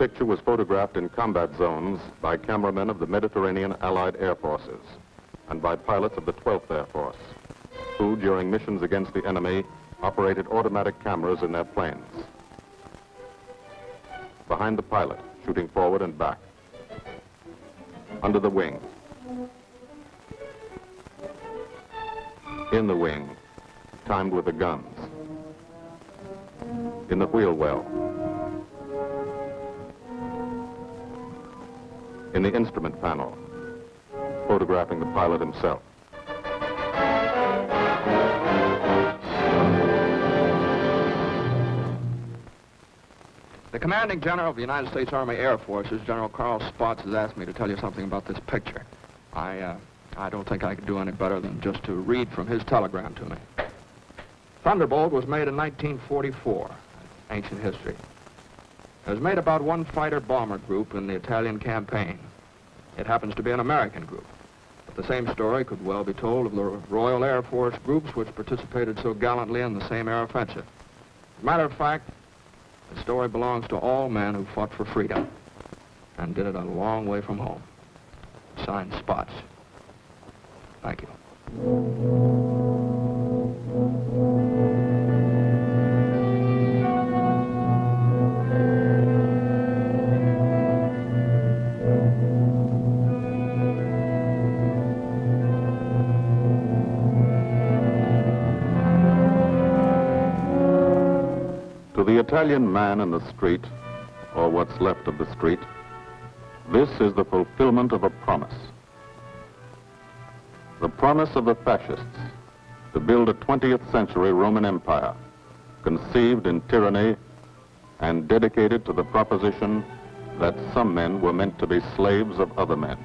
picture was photographed in combat zones by cameramen of the Mediterranean Allied Air Forces and by pilots of the 12th Air Force, who, during missions against the enemy, operated automatic cameras in their planes. Behind the pilot, shooting forward and back. Under the wing. In the wing, timed with the guns. In the wheel well. In the instrument panel, photographing the pilot himself. The commanding general of the United States Army Air Forces, General Carl Spaatz, has asked me to tell you something about this picture. I don't think I could do any better than just to read from his telegram to me. Thunderbolt was made in 1944, ancient history. It was made about one fighter-bomber group in the Italian campaign. It happens to be an American group. But the same story could well be told of the Royal Air Force groups which participated so gallantly in the same air offensive. As a matter of fact, the story belongs to all men who fought for freedom and did it a long way from home. Signed, Spaatz. Thank you. To the Italian man in the street, or what's left of the street, this is the fulfillment of a promise. The promise of the fascists to build a 20th century Roman Empire, conceived in tyranny and dedicated to the proposition that some men were meant to be slaves of other men.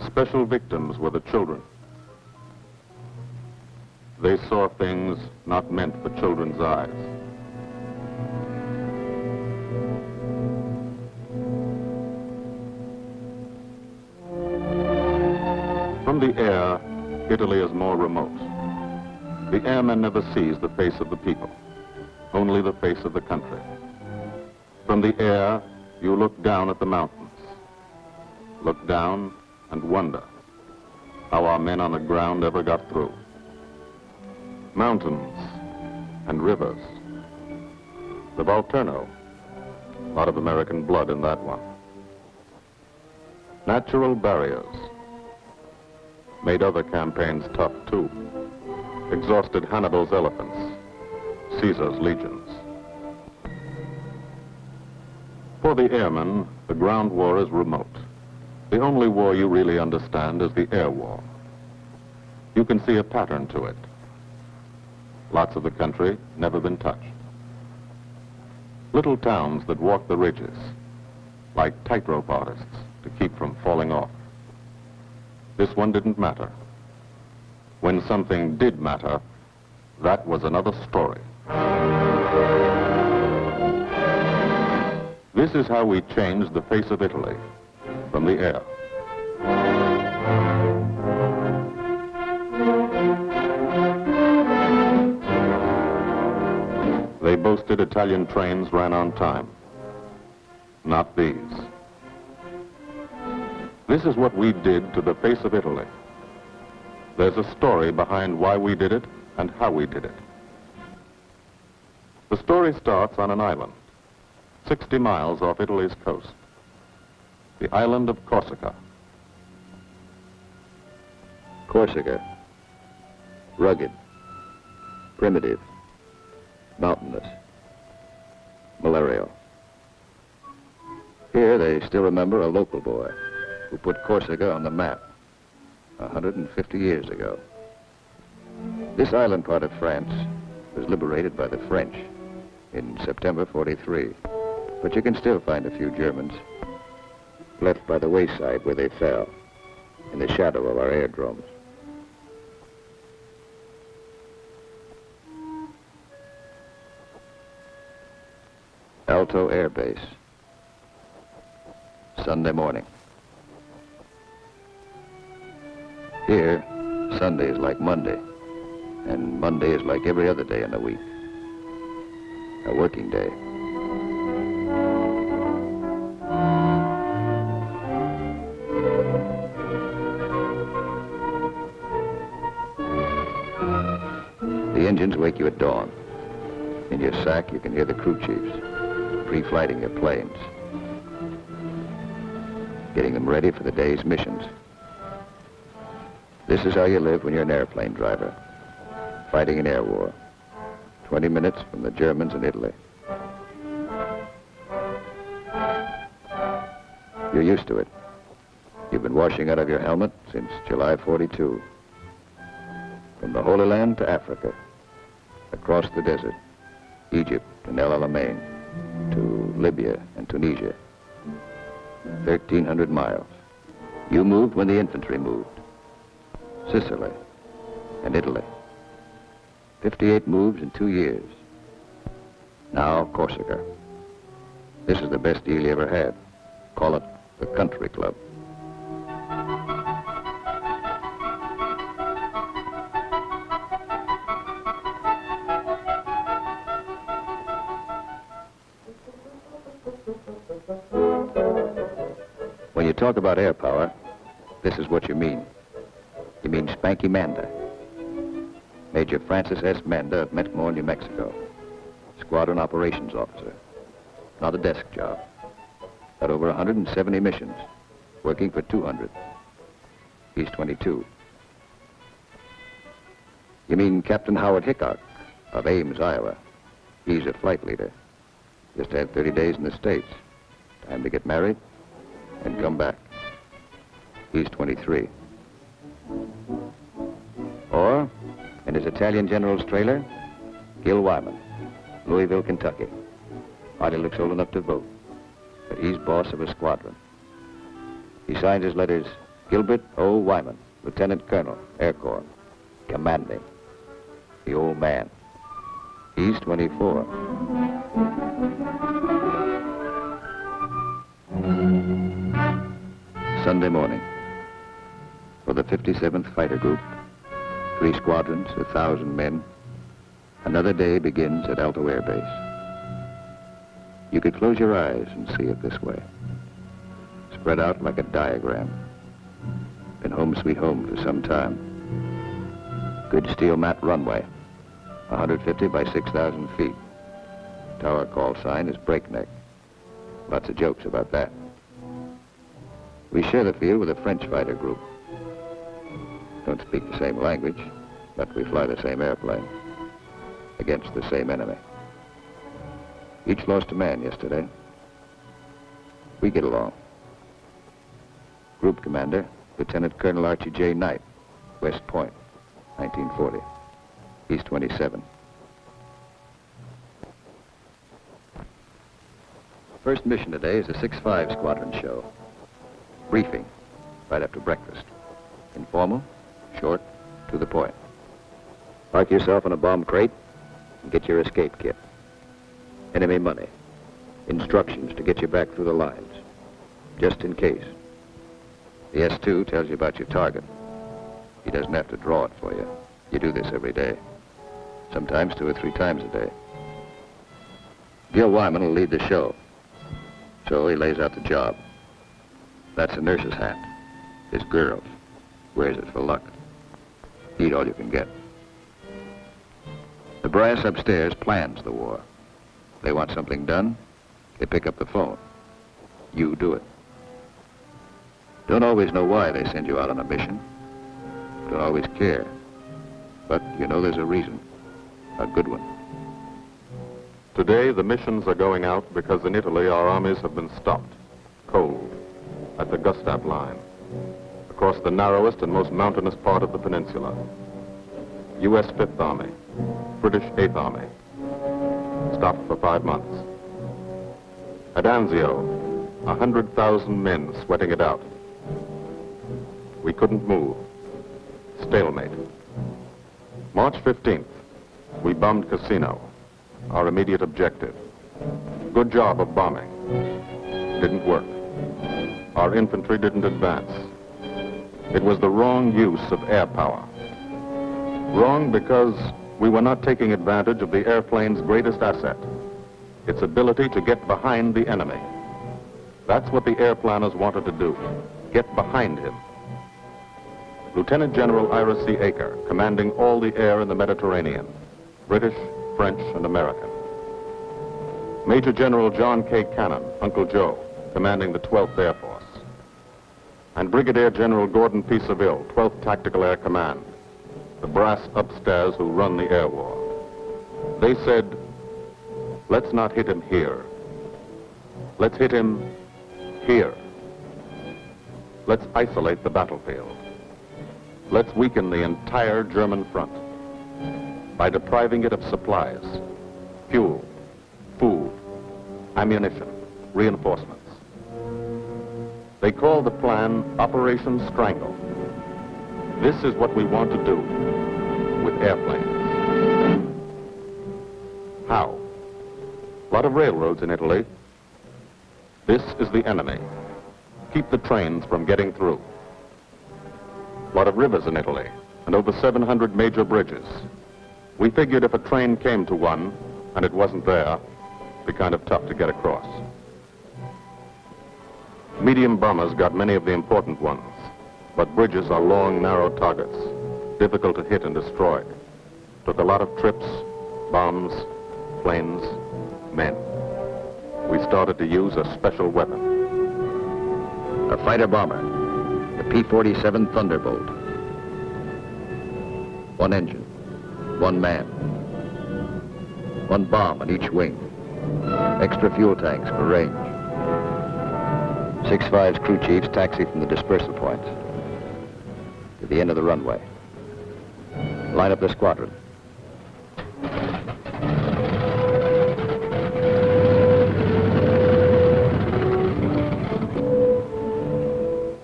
Special victims were the children. They saw things not meant for children's eyes. From the air, Italy is more remote. The airman never sees the face of the people, only the face of the country. From the air, you look down at the mountains. Look down and wonder how our men on the ground ever got through. Mountains and rivers. The Volturno, a lot of American blood in that one. Natural barriers made other campaigns tough too. Exhausted Hannibal's elephants, Caesar's legions. For the airmen, the ground war is remote. The only war you really understand is the air war. You can see a pattern to it. Lots of the country never been touched. Little towns that walk the ridges, like tightrope artists to keep from falling off. This one didn't matter. When something did matter, that was another story. This is how we changed the face of Italy, from the air. They boasted Italian trains ran on time. Not these. This is what we did to the face of Italy. There's a story behind why we did it and how we did it. The story starts on an island, 60 miles off Italy's coast. The island of Corsica. Corsica. Rugged. Primitive. Mountainous. Malarial. Here they still remember a local boy who put Corsica on the map 150 years ago. This island part of France was liberated by the French in September 43, but you can still find a few Germans left by the wayside where they fell, in the shadow of our aerodromes. Alto Air Base. Sunday morning. Here, Sunday is like Monday. And Monday is like every other day in the week. A working day. The engines wake you at dawn. In your sack, you can hear the crew chiefs pre-flighting your planes, getting them ready for the day's missions. This is how you live when you're an airplane driver, fighting an air war, 20 minutes from the Germans in Italy. You're used to it. You've been washing out of your helmet since July 42. From the Holy Land to Africa, across the desert, Egypt and El Alamein, to Libya and Tunisia. 1,300 miles. You moved when the infantry moved. Sicily and Italy. 58 moves in 2 years. Now Corsica. This is the best deal you ever had. Call it the country club. When you talk about air power, this is what you mean. You mean Spanky Manda. Major Francis S. Manda of Metmore, New Mexico. Squadron operations officer. Not a desk job. Had over 170 missions, working for 200. He's 22. You mean Captain Howard Hickok of Ames, Iowa. He's a flight leader. Just had 30 days in the States. Time to get married and come back. He's 23. Or, in his Italian general's trailer, Gil Wyman, Louisville, Kentucky. Hardly looks old enough to vote, but he's boss of a squadron. He signs his letters, Gilbert O. Wyman, Lieutenant Colonel, Air Corps, commanding. The old man. He's 24. Sunday morning. For the 57th Fighter Group, 3 squadrons, 1,000 men, another day begins at Alto Air Base. You could close your eyes and see it this way. Spread out like a diagram. Been home sweet home for some time. Good steel mat runway, 150 by 6,000 feet. Tower call sign is breakneck. Lots of jokes about that. We share the field with a French fighter group. Don't speak the same language, but we fly the same airplane against the same enemy. Each lost a man yesterday. We get along. Group commander, Lieutenant Colonel Archie J. Knight, West Point, 1940. He's 27. First mission today is a 6-5 squadron show. Briefing, right after breakfast. Informal, short, to the point. Park yourself in a bomb crate and get your escape kit. Enemy money. Instructions to get you back through the lines, just in case. The S2 tells you about your target. He doesn't have to draw it for you. You do this every day. Sometimes 2 or 3 times a day. Gil Wyman will lead the show. So he lays out the job. That's a nurse's hat. His girl wears it for luck. Eat all you can get. The brass upstairs plans the war. They want something done, they pick up the phone. You do it. Don't always know why they send you out on a mission. Don't always care. But you know there's a reason. A good one. Today, the missions are going out because in Italy our armies have been stopped, cold, at the Gustav line, across the narrowest and most mountainous part of the peninsula. U.S. 5th Army, British 8th Army, stopped for 5 months. At Anzio, 100,000 men sweating it out. We couldn't move. Stalemate. March 15th, we bombed Cassino, our immediate objective. Good job of bombing. Didn't work. Our infantry didn't advance. It was the wrong use of air power. Wrong because we were not taking advantage of the airplane's greatest asset, its ability to get behind the enemy. That's what the air planners wanted to do, get behind him. Lieutenant General Ira C. Aker, commanding all the air in the Mediterranean, British, French, and American. Major General John K. Cannon, Uncle Joe, commanding the 12th Air Force. And Brigadier General Gordon P. Seville, 12th Tactical Air Command, the brass upstairs who run the air war. They said, let's not hit him here. Let's hit him here. Let's isolate the battlefield. Let's weaken the entire German front by depriving it of supplies, fuel, food, ammunition, reinforcements. They call the plan Operation Strangle. This is what we want to do with airplanes. How? A lot of railroads in Italy. This is the enemy. Keep the trains from getting through. A lot of rivers in Italy, and over 700 major bridges. We figured if a train came to one, and it wasn't there, it'd be kind of tough to get across. Medium bombers got many of the important ones, but bridges are long, narrow targets, difficult to hit and destroy. Took a lot of trips, bombs, planes, men. We started to use a special weapon. A fighter bomber, the P-47 Thunderbolt. One engine, one man, one bomb on each wing, extra fuel tanks for range. 6-5's crew chiefs taxi from the dispersal points to the end of the runway. Line up the squadron.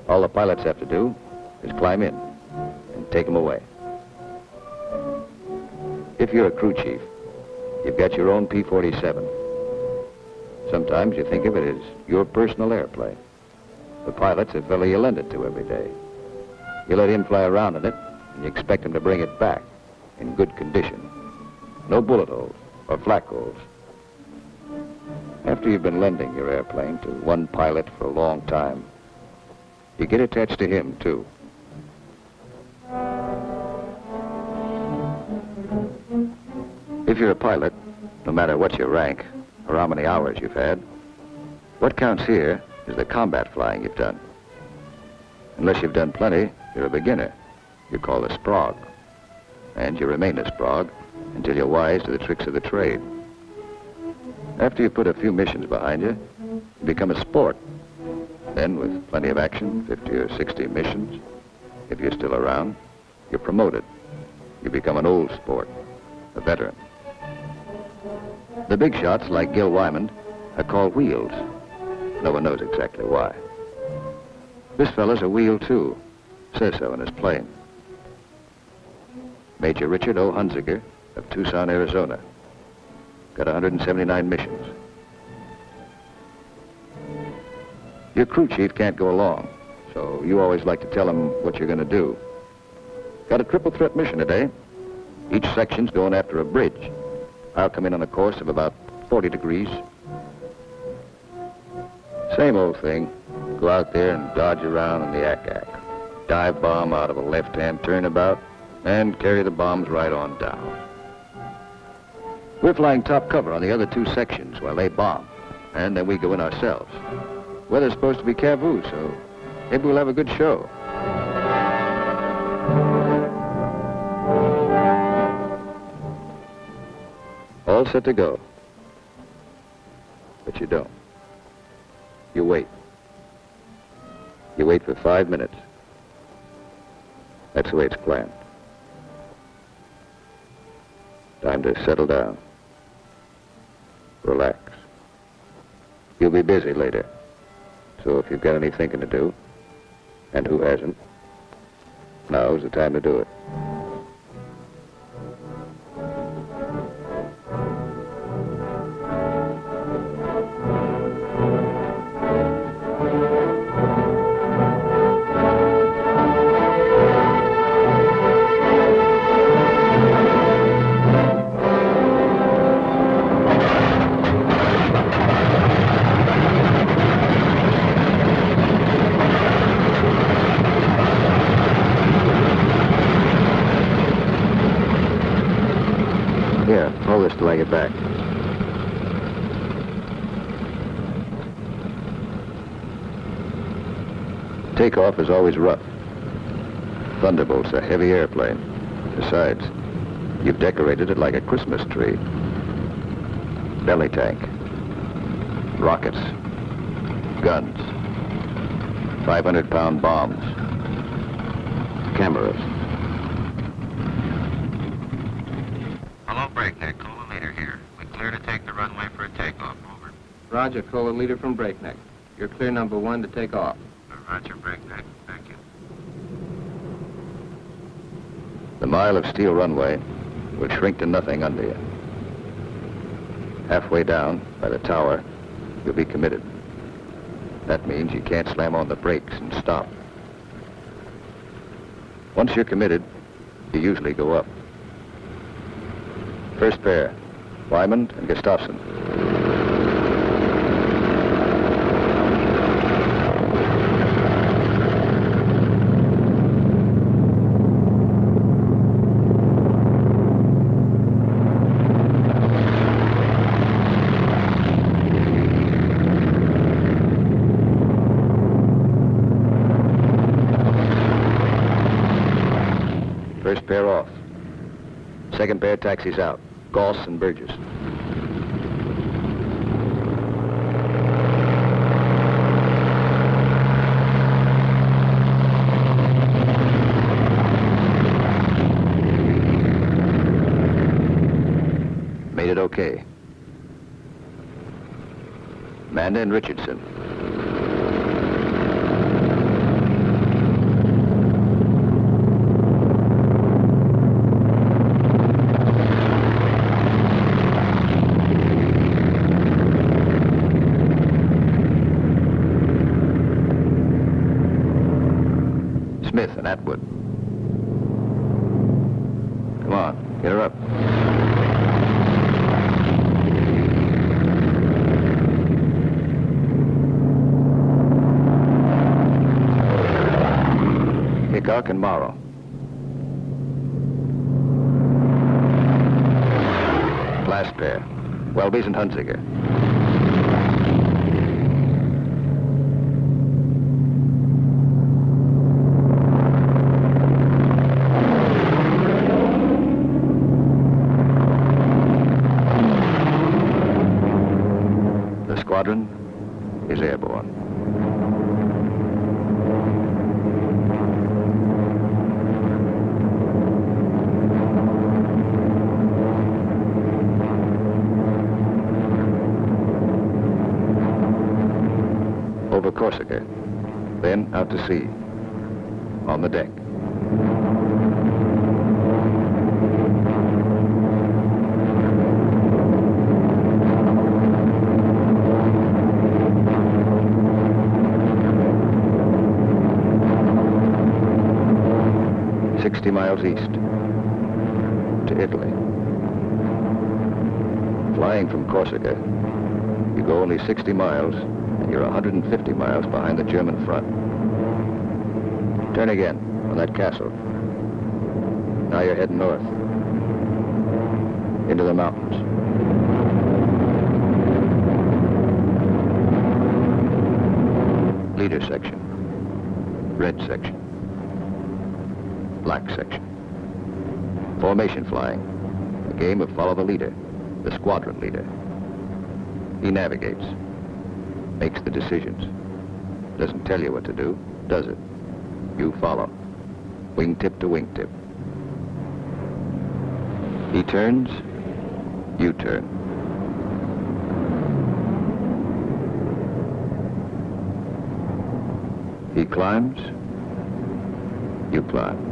All the pilots have to do is climb in and take them away. If you're a crew chief, you've got your own P-47. Sometimes you think of it as your personal airplane. The pilot's a fellow you lend it to every day. You let him fly around in it, and you expect him to bring it back in good condition. No bullet holes or flak holes. After you've been lending your airplane to one pilot for a long time, you get attached to him, too. If you're a pilot, no matter what your rank or how many hours you've had, what counts here is the combat flying you've done. Unless you've done plenty, you're a beginner. You're called a sprog. And you remain a sprog until you're wise to the tricks of the trade. After you put a few missions behind you, you become a sport. Then, with plenty of action, 50 or 60 missions, if you're still around, you're promoted. You become an old sport, a veteran. The big shots, like Gil Wyman, are called wheels. No one knows exactly why. This fella's a wheel, too. Says so in his plane. Major Richard O. Hunziker of Tucson, Arizona. Got 179 missions. Your crew chief can't go along, so you always like to tell him what you're going to do. Got a triple threat mission today. Each section's going after a bridge. I'll come in on a course of about 40 degrees. Same old thing. Go out there and dodge around in the ack-ack. Dive bomb out of a left-hand turnabout and carry the bombs right on down. We're flying top cover on the other two sections while they bomb, and then we go in ourselves. Weather's supposed to be Cavu, so maybe we'll have a good show. All set to go. But you don't. You wait. You wait for 5 minutes. That's the way it's planned. Time to settle down. Relax. You'll be busy later. So if you've got any thinking to do, and who hasn't, now's the time to do it. I get back. Takeoff is always rough. Thunderbolt's a heavy airplane. Besides, you've decorated it like a Christmas tree. Belly tank, rockets, guns, 500-pound bombs, cameras. Hello, Breakneck. Cola leader here. We clear to take the runway for a takeoff. Over. Roger, Cola leader from Breakneck. You're clear number 1 to take off. Roger, Breakneck. Thank you. The mile of steel runway will shrink to nothing under you. Halfway down, by the tower, you'll be committed. That means you can't slam on the brakes and stop. Once you're committed, you usually go up. First pair, Wyman and Gustafson. First pair off. Second pair taxis out. Goss and Burgess. Made it okay. Manda and Richardson. Smith and Atwood. Come on, get her up. Hickok and Morrow. Last pair, Welby's and Hunziker. The squadron is airborne. Over Corsica, then out to sea, on the deck. Miles east to Italy. Flying from Corsica, you go only 60 miles and you're 150 miles behind the German front. Turn again on that castle. Now you're heading north into the mountains. Leader section, red section, black section. Formation flying, a game of follow the leader, the squadron leader. He navigates, makes the decisions. Doesn't tell you what to do, does it? You follow, wingtip to wingtip. He turns, you turn. He climbs, you climb.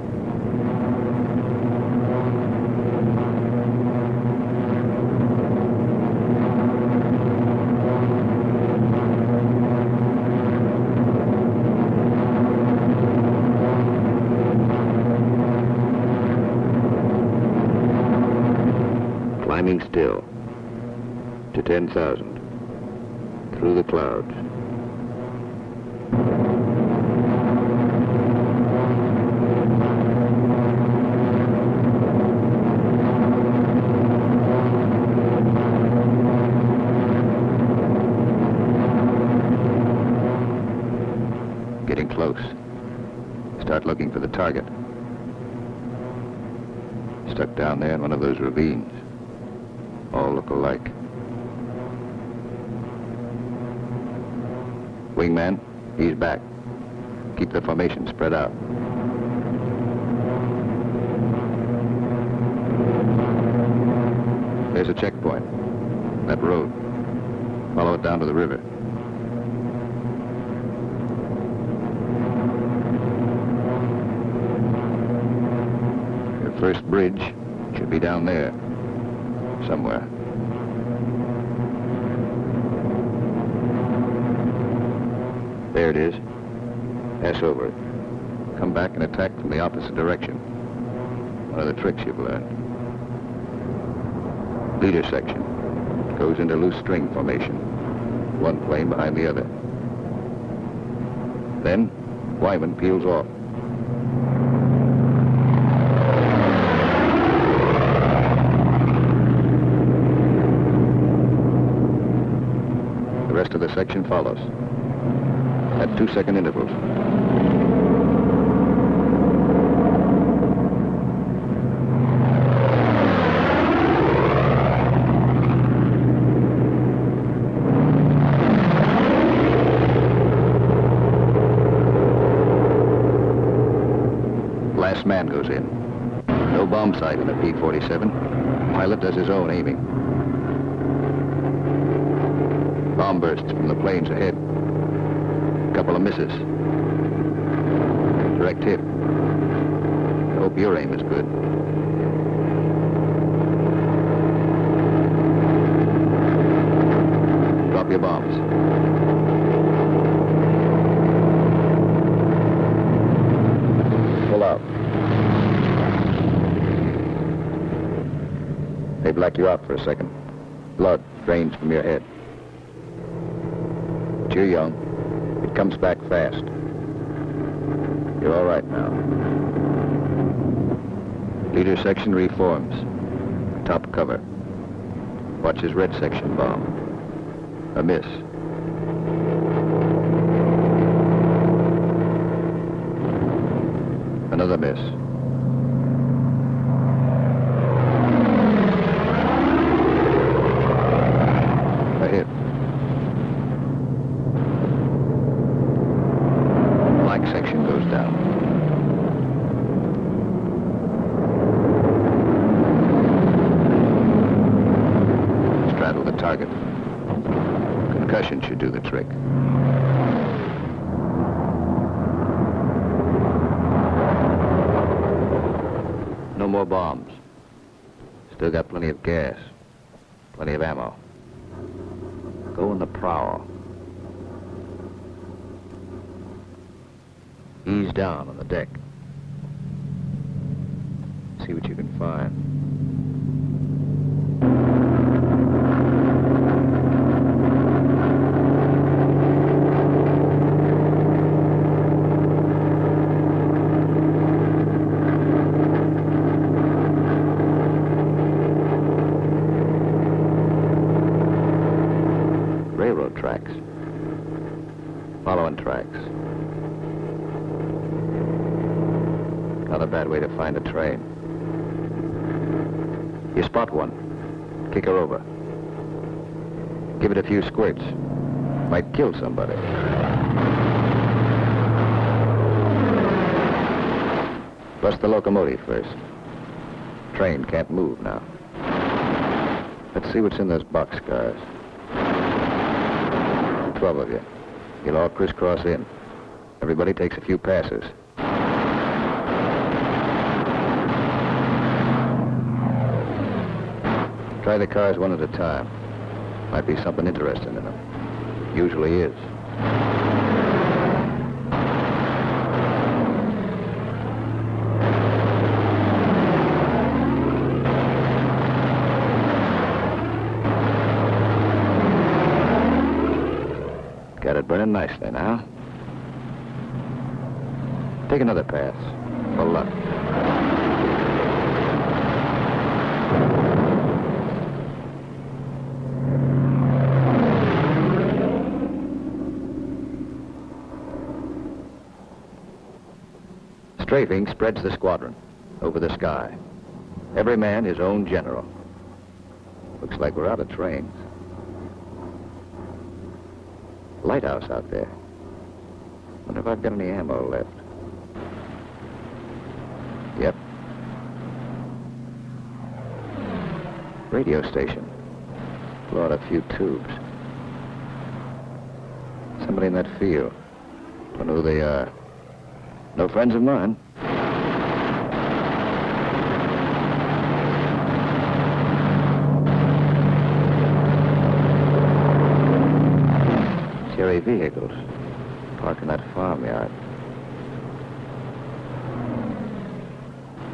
Climbing still to 10,000 through the clouds. Getting close. Start looking for the target. Stuck down there in one of those ravines. All look alike. Wingman, he's back. Keep the formation spread out. There's a checkpoint. That road. Follow it down to the river. Your first bridge should be down there. Somewhere. There it is. Pass over it. Come back and attack from the opposite direction. One of the tricks you've learned. Leader section. Goes into loose string formation. One plane behind the other. Then, Wyman peels off. The rest of the section follows. At 2-second intervals. Last man goes in. No bomb sight in the P-47. Pilot does his own aiming. Bomb bursts from the planes ahead. Couple of misses. Direct hit. I hope your aim is good. Drop your bombs. Pull out. They black you out for a second. Blood drains from your head. But you're young. It comes back fast. You're all right now. Leader section reforms. Top cover. Watch his red section bomb. A miss. Another miss. A hit. Section goes down. Straddle the target. Concussion should do the trick. No more bombs. Still got plenty of gas. Plenty of ammo. Go in the prowl. Ease down on the deck. See what you can find. Railroad tracks. Following tracks. Not a bad way to find a train. You spot one. Kick her over. Give it a few squirts. Might kill somebody. Bust the locomotive first. Train can't move now. Let's see what's in those boxcars. 12 of you. You'll all crisscross in. Everybody takes a few passes. Try the cars one at a time. Might be something interesting in them. Usually is. Got it burning nicely now. Take another pass. For luck. Strafing spreads the squadron over the sky. Every man his own general. Looks like we're out of trains. Lighthouse out there. Wonder if I've got any ammo left. Yep. Radio station. Blow out a few tubes. Somebody in that field. Don't know who they are. No friends of mine. Cherry vehicles parked in that farmyard.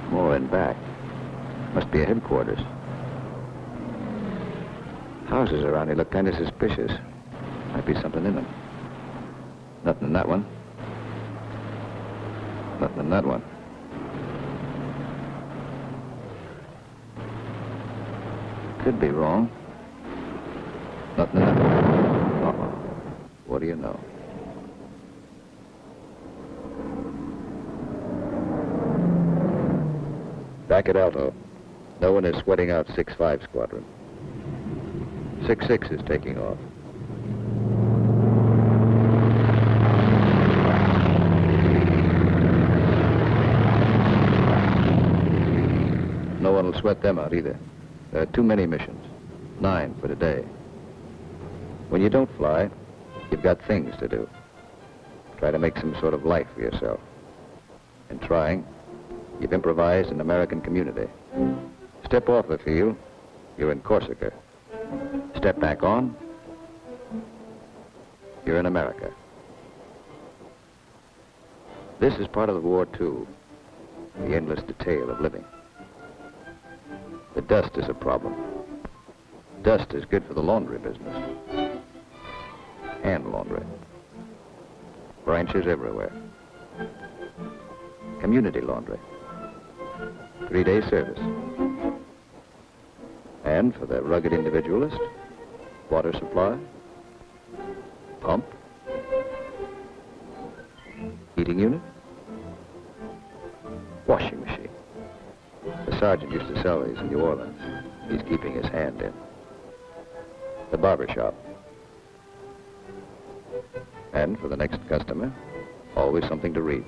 More in back. Must be a headquarters. Houses around here look kind of suspicious. Might be something in them. Nothing in that one. Nothing in that one. Could be wrong. Nothing in that one. Uh-oh. What do you know? Back at Alto. No one is sweating out 6-5 squadron. 6-6 is taking off. No one will sweat them out either. There are too many missions. 9 for today. When you don't fly, you've got things to do. Try to make some sort of life for yourself. In trying, you've improvised an American community. Step off the field, you're in Corsica. Step back on, you're in America. This is part of the war, too. The endless detail of living. The dust is a problem. Dust is good for the laundry business. Hand laundry. Branches everywhere. Community laundry. 3-day service. And for the rugged individualist, water supply, pump, heating unit, washing machine. The sergeant used to sell these in New Orleans. He's keeping his hand in. The barber shop. And for the next customer, always something to read.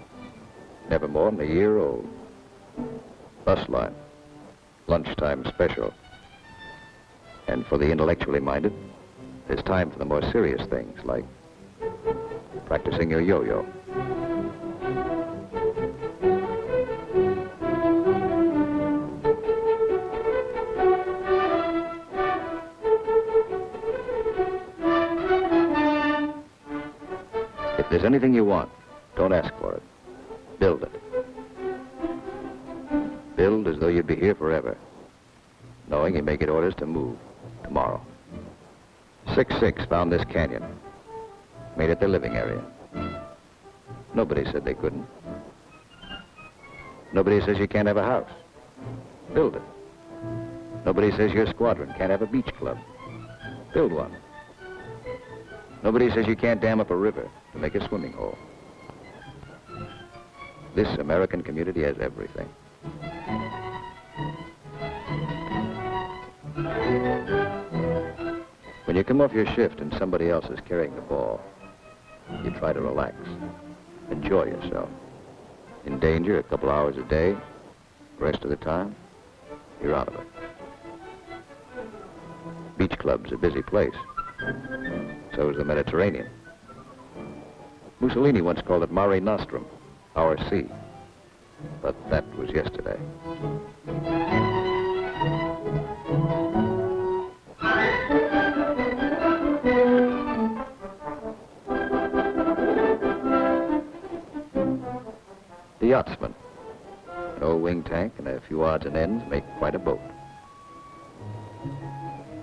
Never more than a year old. Bus line. Lunchtime special. And for the intellectually minded, there's time for the more serious things, like practicing your yo-yo. If there's anything you want, don't ask for it. Build it. Build as though you'd be here forever, knowing you may get orders to move tomorrow. 6-6 found this canyon, made it their living area. Nobody said they couldn't. Nobody says you can't have a house. Build it. Nobody says your squadron can't have a beach club. Build one. Nobody says you can't dam up a river to make a swimming hole. This American community has everything. When you come off your shift and somebody else is carrying the ball, you try to relax, enjoy yourself. In danger a couple hours a day, the rest of the time, you're out of it. Beach club's a busy place. So is the Mediterranean. Mussolini once called it Mare Nostrum, our sea. But that was yesterday. The yachtsman. An old wing tank and a few odds and ends make quite a boat.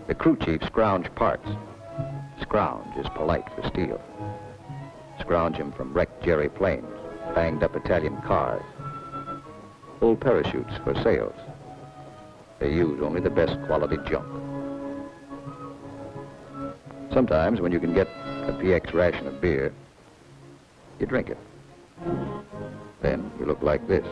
The crew chief scrounge parts. Scrounge is polite for steel. Scrounge him from wrecked Jerry planes, banged up Italian cars, old parachutes for sails. They use only the best quality junk. Sometimes when you can get a PX ration of beer, you drink it. Then you look like this.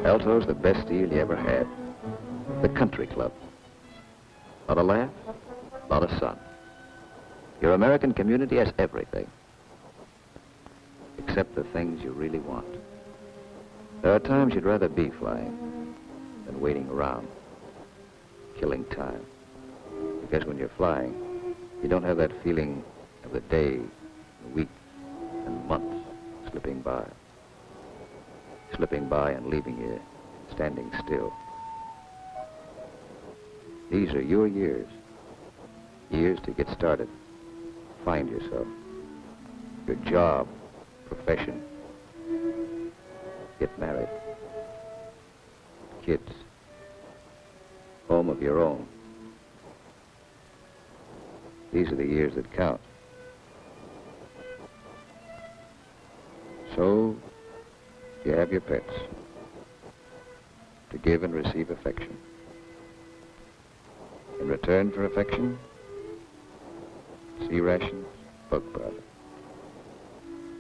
Alto's the best deal you ever had. The country club. Not a laugh, not a sun. Your American community has everything. Except the things you really want. There are times you'd rather be flying than waiting around, killing time. Because when you're flying, you don't have that feeling of the day, the week, and months slipping by. Slipping by and leaving you standing still. These are your years. Years to get started, find yourself, your job, profession, get married, kids, home of your own. These are the years that count. So, you have your pets to give and receive affection. In return for affection, sea rations, bug powder.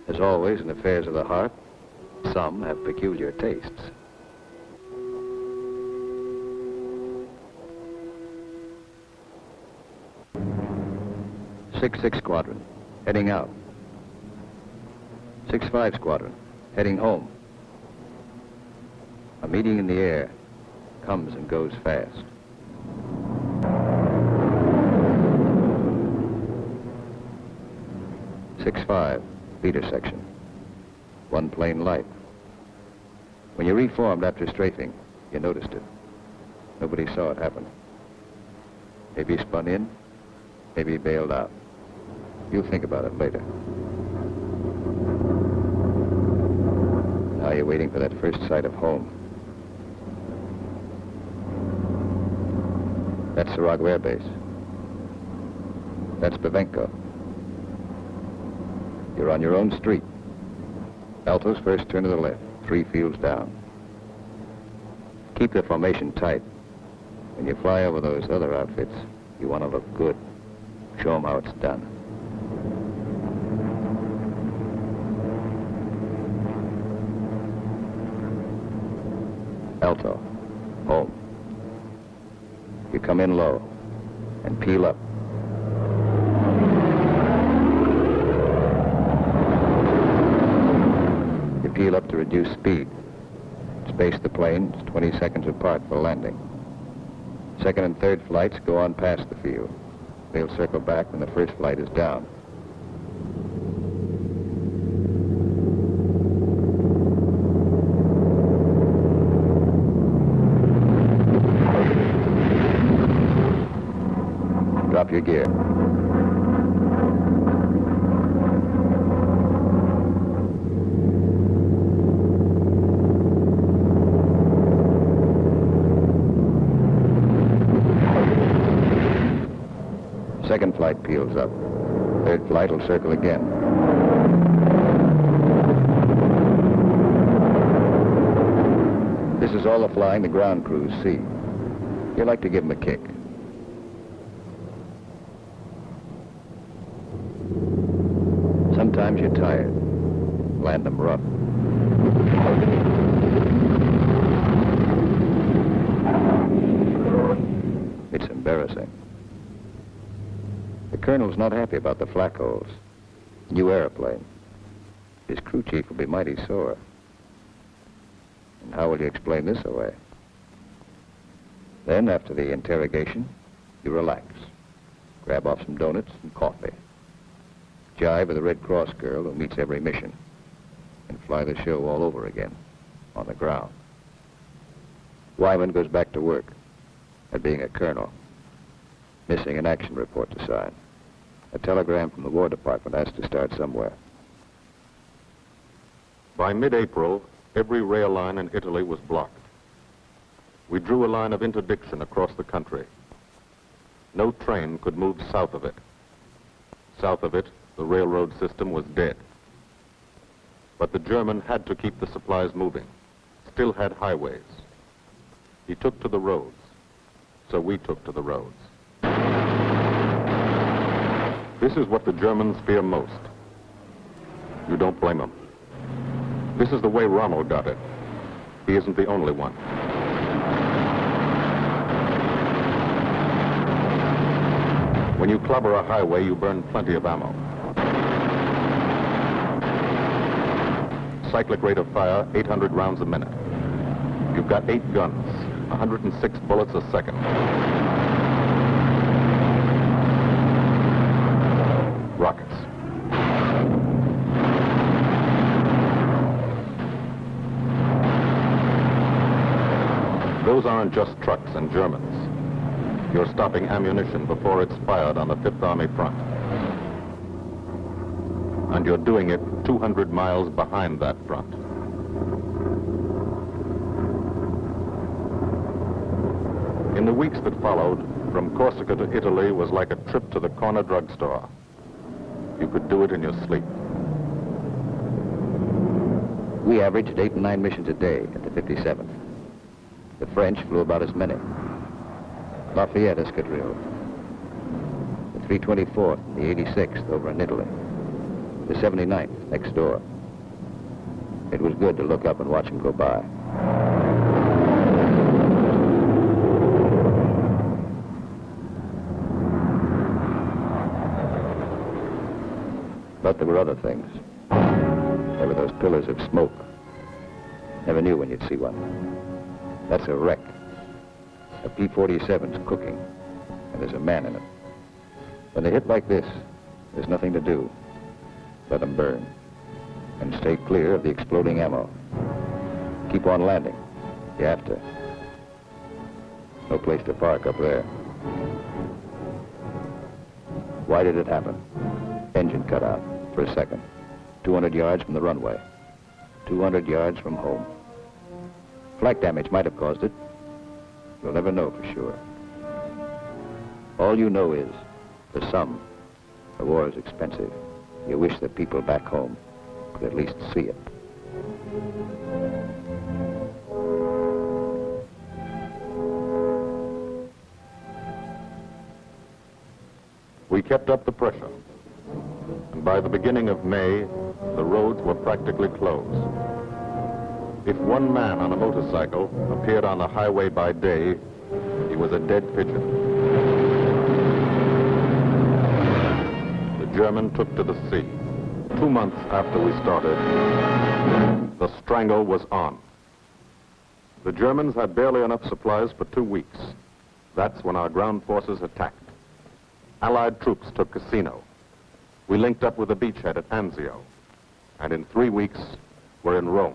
As always in affairs of the heart, some have peculiar tastes. Six Squadron, heading out. 6-5 Squadron, heading home. A meeting in the air comes and goes fast. Six-5, leader section. One plane light. When you reformed after strafing, you noticed it. Nobody saw it happen. Maybe spun in, maybe bailed out. You'll think about it later. Now you're waiting for that first sight of home. That's Sarago Air Base. That's Bavenko. You're on your own street. Alto's first turn to the left, 3 fields down. Keep the formation tight. When you fly over those other outfits, you want to look good. Show them how it's done. Alto, home. You come in low and peel up. You peel up to reduce speed. Space the planes 20 seconds apart for landing. Second and third flights go on past the field. They'll circle back when the first flight is down. Drop your gear. Second flight peels up. Third flight will circle again. This is all the flying the ground crews see. You like to give them a kick. Sometimes you're tired. Land them rough. It's embarrassing. The colonel's not happy about the flak holes. New airplane. His crew chief will be mighty sore. And how will you explain this away? Then, after the interrogation, you relax. Grab off some donuts and coffee. Jive with a Red Cross girl who meets every mission. And fly the show all over again, on the ground. Wyman goes back to work at being a colonel. Missing an action report to sign. A telegram from the War Department has to start somewhere. By mid-April, every rail line in Italy was blocked. We drew a line of interdiction across the country. No train could move south of it. South of it, the railroad system was dead. But the German had to keep the supplies moving, still had highways. He took to the roads, so we took to the roads. This is what the Germans fear most. You don't blame them. This is the way Rommel got it. He isn't the only one. When you clobber a highway, you burn plenty of ammo. Cyclic rate of fire, 800 rounds a minute. You've got 8 guns, 106 bullets a second. Rockets. Those aren't just trucks and Germans. You're stopping ammunition before it's fired on the Fifth Army front. And you're doing it 200 miles behind that front. In the weeks that followed, from Corsica to Italy was like a trip to the corner drugstore. You could do it in your sleep. We averaged 8 and 9 missions a day at the 57th. The French flew about as many. Lafayette Escadrille, the 324th and the 86th over in Italy, the 79th next door. It was good to look up and watch them go by. But there were other things. There were those pillars of smoke. Never knew when you'd see one. That's a wreck. A P-47's cooking, and there's a man in it. When they hit like this, there's nothing to do. Let them burn. And stay clear of the exploding ammo. Keep on landing. You have to. No place to park up there. Why did it happen? Engine cut out for a second. 200 yards from the runway. 200 yards from home. Flak damage might have caused it. You'll never know for sure. All you know is the sum. The war is expensive. You wish the people back home could at least see it. We kept up the pressure. And by the beginning of May, the roads were practically closed. If one man on a motorcycle appeared on the highway by day, he was a dead pigeon. The German took to the sea. 2 months after we started, the strangle was on. The Germans had barely enough supplies for 2 weeks. That's when our ground forces attacked. Allied troops took Cassino. We linked up with a beachhead at Anzio. And in 3 weeks, we're in Rome.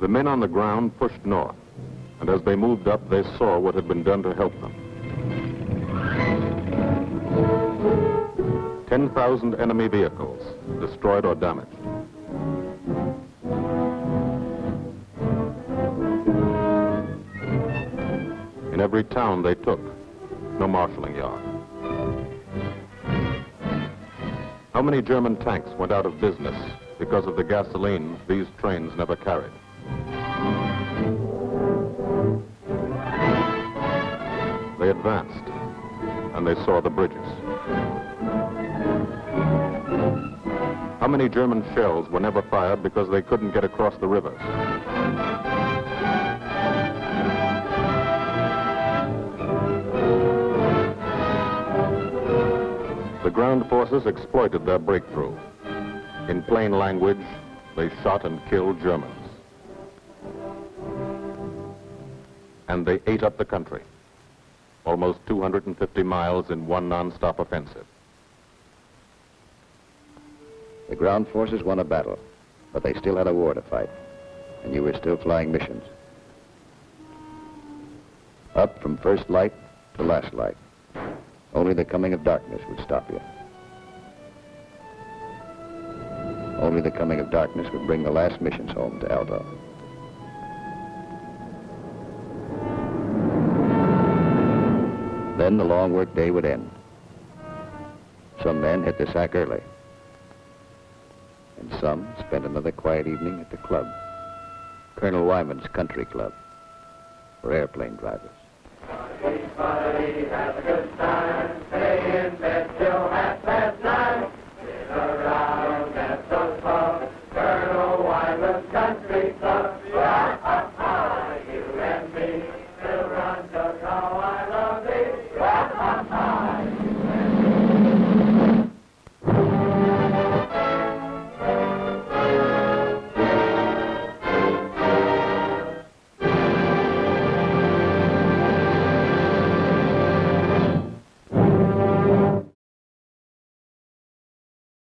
The men on the ground pushed north, and as they moved up, they saw what had been done to help them. 10,000 enemy vehicles, destroyed or damaged. In every town they took, no marshalling yard. How many German tanks went out of business because of the gasoline these trains never carried? They advanced, and they saw the bridges. How many German shells were never fired because they couldn't get across the rivers? The ground forces exploited their breakthrough. In plain language, they shot and killed Germans. And they ate up the country. Almost 250 miles in one non-stop offensive. The ground forces won a battle, but they still had a war to fight, and you were still flying missions. Up from first light to last light. Only the coming of darkness would stop you. Only the coming of darkness would bring the last missions home to Alto. Then the long work day would end. Some men hit the sack early, and some spent another quiet evening at the club, Colonel Wyman's Country Club, for airplane drivers. Everybody has a good time, stay in bed.